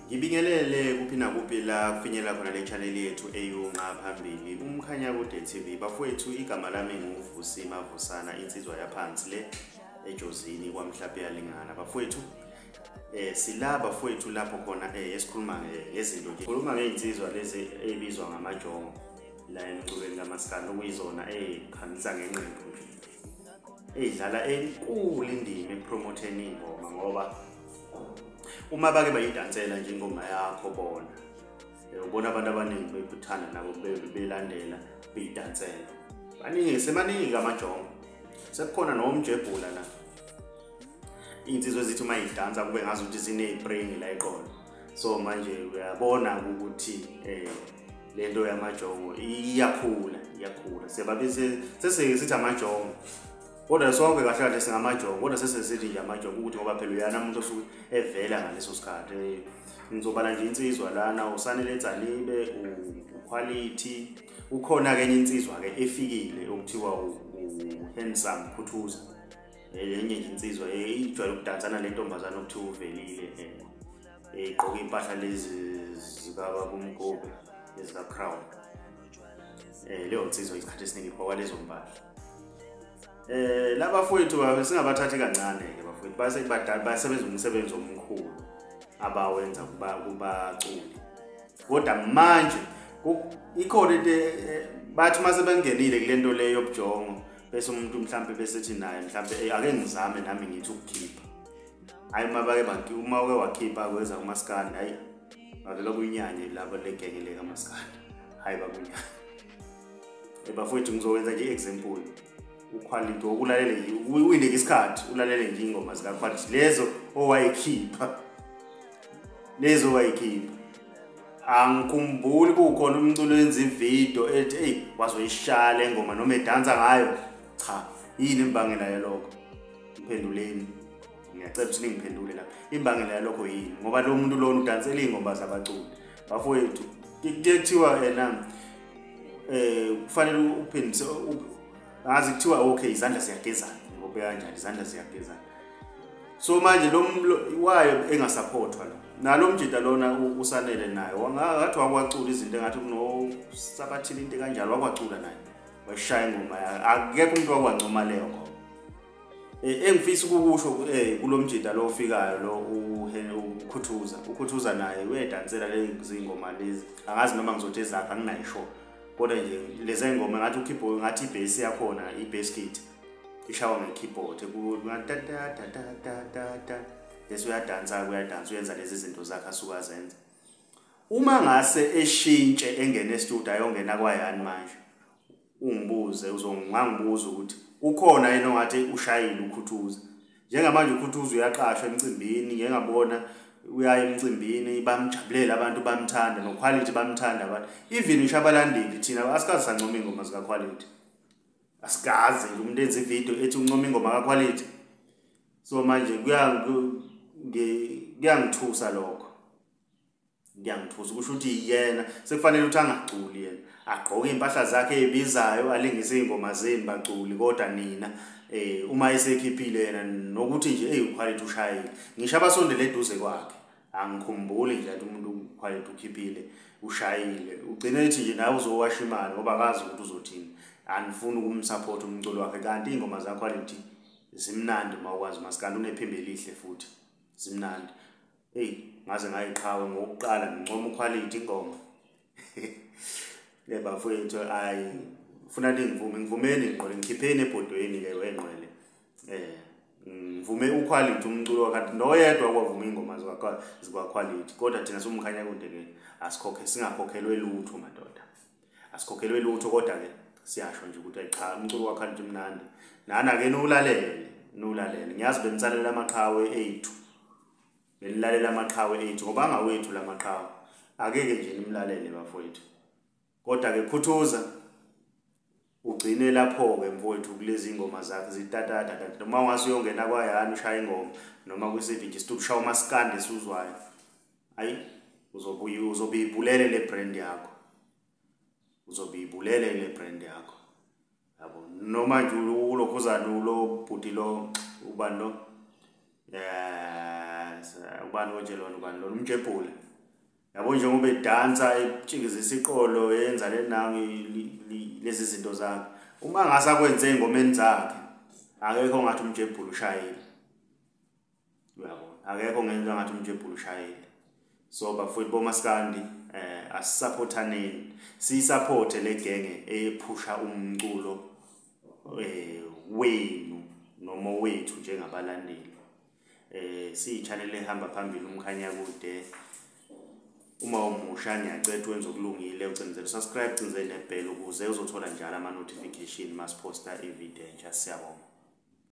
Ngibingelele kuphi nakuphi la kufinyela khona le channel yethu eyungaphambili umkhanya kude TV bafowethu igama lami nguvusi mavusana insizwa yaphansi le ejozini kwamhlaphe yalingana bafowethu sila bafowethu lapho khona esikhuluma ngezinto nje khuluma ngeinsizwa lezi ebizwa ngamajongo la emculweni kaMaskandi okuyizona khamisa ngenqindi edlala enkulu indima epromoting ingoma ngoba uma bake bayidansela nje ingoma yakho bona ubona abantu abaningi bekuthanda nabo belandela beyidansela baningi semaningi amajongo sekukhona nomjebhula la insizwe ezithi uma idansa kube ngazi ukuthi zine-brain la eqolo so manje uyabona ukuthi lento yamajongo iyakhula sebabise sesithi amajongo kodwa sonke kahle kahle singamajongo kodwa sesesithi nje amajongo ukuthi ngoba phela uyana umuntu osuke evela ngaleso sikhathi ngizobala nje insizwa lana usanele etsalibe uquality ukhona ke enye insizwa ke efikile okuthiwa handsome khuthuza enye nje insizwa ijwayele ukudansana le ntombazana okuthiwa uvelile egqoka impahla lezi zikaba kumgobe ezika crown leyo insizwa isikhathi esiningi igqoka lezo mpahla laba fowethu singabathathi kancane ke bafowethu base badala basebenza umsebenzi omkhulu abawenza kubaculi kodwa manje ikhona into bathi mase bengenile kulento leyo yobujongo bese umuntu mhlambe besethi naye mhlambe ake ngizame nami ngithi ukukhipha hayi mabake bantu uma uke wakhipha kweza uMaskandi hayi bavela kuyinyanye labo legengele kaMaskandi hayi bakunyanye bafowethu ngizowenza nje example uquality okulalela uwinde isikhathi ulalele nje ingoma zika quality lezo owayikhipha angikhumbuli kukhona umculo wenza ivideo ethi wazoyishala engoma noma edansa ngayo cha yini imbangela yalokho iphenduleni ngiyacela ukuthi ningiphendule lapha imbangela yalokho yini ngoba lo muntu lona udansela ingoma zabaculi bafowethu kuyethiwa kufanele uphendise ngazi kuthiwa okay izandla ziyagezana ngoba kanjani izandla ziyagezana so manje lo wayo engasupportwa la nalo mjida lona usanele naye wangathi wakwacula izinto engathi kuno sabathile into kanjalo wakwacula naye washaya ingoma akekho umuntu wakwancoma leyo ngoba engifisa ukusho kulomjida lo ofikayo lo ukhuthuza naye wedansela lezi ngoma lezi angazi noma ngizothi ezakhe anginayisho kodwa nje lezi ngoma ngathi ukeyboard ngathi ibass yakhona ibass kit ishawa ngekeyboard ta leso uyadansa uyenza lezi zinto zakhe asuka zenza uma ngase eshintshe engene e-studio ayongena kwayani manje ungibuze uzongangibuza ukuthi ukhona yena ongathi ushayile ukhuthuza njengamanje ukhuthuza uyaqashwa emcimbini ngiyengabona uyaya emcimbini bamjabulela abantu bamthanda noquality bamthanda abantu even ishabalandeli thina asikazi sancoma ingoma zika quality asikazi umuntu enza ivideo ethi uncoma ingoma kaquality so manje kuyangithusa lokho ngiyangithusa kusho ukuthi yena sekufanele ukuthi angaculi yena agqoke impahla zakhe ezibizayo alingise ingoma zeni baculi kodwa nina uma esekhiphile yena nokuthi nje uquality ushayile ngisho abasondele eduze kwakhe angikhumbuli nje ukuthi umuntu uquality ukhiphile ushayile ugcine ethi nje nawe uzowasha imali ngoba akazi ukuthi uzothini anifuni ukumsupport umculo wakhe kanti ingoma za quality zimnandi mawukwazi Maskandi unephimbe elihle futhi zimnandi ngaze ngayiqhawe ngokuqala ngincoma uquality ingoma bafowethu ufuna ngivumeni ngqole ngikhipheni ebhodweni ke wenqwele ngivume uquality umculo wakhe noyedwa kwavuma ingoma zikwa quality kodwa thina somkhanya kude ke singakhokhelwe lutho madoda asikhokhelwe lutho kodwa ke siyasho nje ukuthi cha umculo wakhe mnandi nana ke nulalele ngiyazi benitsalela amaqhawe 8 benilalela amaqhawe 8 ngoba angawethu lamaqhawe akeke nje nimlalele bafowethu kodwa ke khuthuza ugcine lapho ke mfowethu kulezi ingoma zakhe zitatata noma ungasuyongena kwayani ushaya ingoma noma kwisiphi nje stop shaw Maskandi esuzwayo hayi uzobuyibulele le brand yakho yabo noma nje ulokhuzana lo bhuti lo ubani lo ubani ojelona ubani lo umjebhula yabo njengoba edansa etshikizisa iqolo yenza lezi zinto zakhe uma ngasakwenze engomeni zakhe akekho ngathi umjebhulu ushayile uyabona akekho ngenza ngathi umjebhulu ushayile so bafowethu bomaskandi asisupportaneni siyisupporte le genge ephusha umculo wenu noma wethu njengabalandeli siyi-channel ehamba phambili umkhanya kude uma umusha ngiyacela wenze okulungile ucindezele subscribe ucindezele nebell ukuze uzothola njalo ama notification masiposta ivideo entsha siyabonga